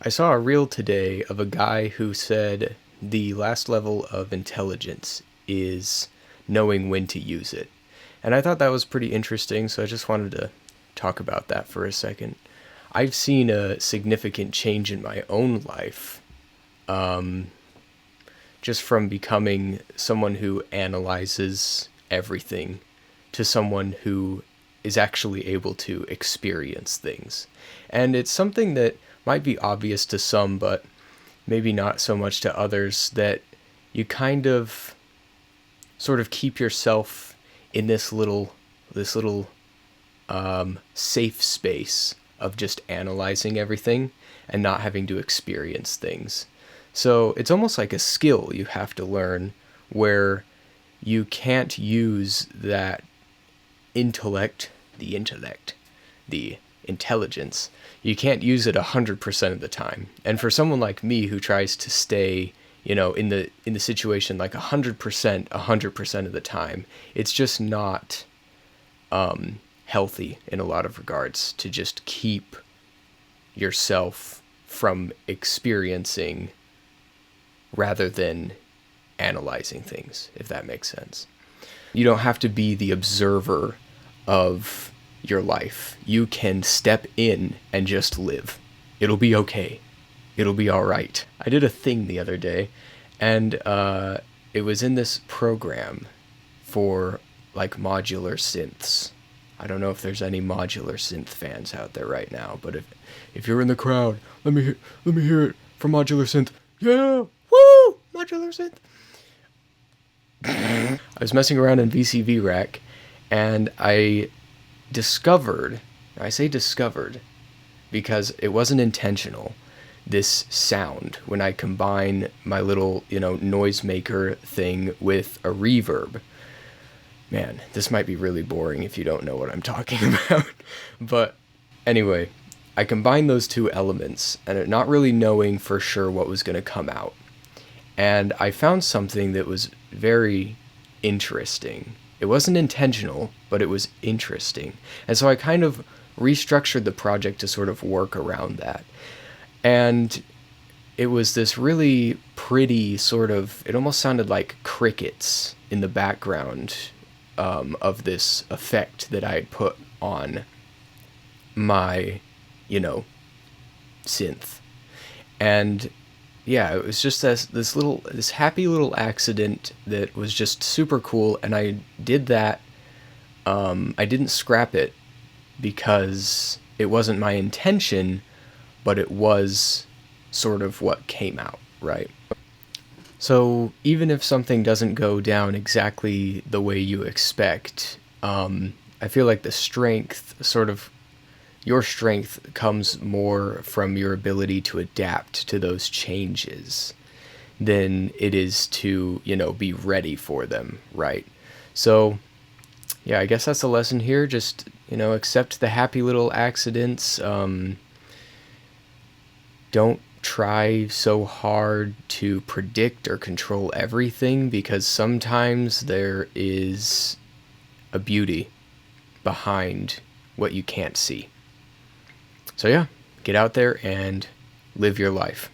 I saw a reel today of a guy who said the last level of intelligence is knowing when to use it. And I thought that was pretty interesting, so I just wanted to talk about that for a second. I've seen a significant change in my own life just from becoming someone who analyzes everything to someone who is actually able to experience things. And it's something that might be obvious to some, but maybe not so much to others, that you kind of sort of keep yourself in this little safe space of just analyzing everything and not having to experience things. So it's almost like a skill you have to learn where you can't use that intellect, the intelligence, you can't use it 100% of the time. And for someone like me who tries to stay, in the situation like 100% of the time, it's just not healthy in a lot of regards to just keep yourself from experiencing rather than analyzing things, if that makes sense. You don't have to be the observer of your life. You can step in and just live. It'll be okay. It'll be all right. I did a thing the other day, and it was in this program for like modular synths. I don't know if there's any modular synth fans out there right now, but if you're in the crowd, let me hear it from modular synth. Yeah, woo, modular synth. I was messing around in VCV Rack, and I say discovered, because it wasn't intentional, this sound when I combine my little, noisemaker thing with a reverb. Man, this might be really boring if you don't know what I'm talking about. But anyway, I combined those two elements and not really knowing for sure what was going to come out. And I found something that was very interesting. It wasn't intentional, but it was interesting. And so I kind of restructured the project to sort of work around that. And it was this really pretty sort of, it almost sounded like crickets in the background of this effect that I had put on my, synth. And yeah, it was just this happy little accident that was just super cool, and I did that. I didn't scrap it because it wasn't my intention, but it was sort of what came out, right? So even if something doesn't go down exactly the way you expect, I feel like your strength comes more from your ability to adapt to those changes than it is to, be ready for them, right? So, yeah, I guess that's the lesson here. Just, accept the happy little accidents. Don't try so hard to predict or control everything, because sometimes there is a beauty behind what you can't see. So yeah, get out there and live your life.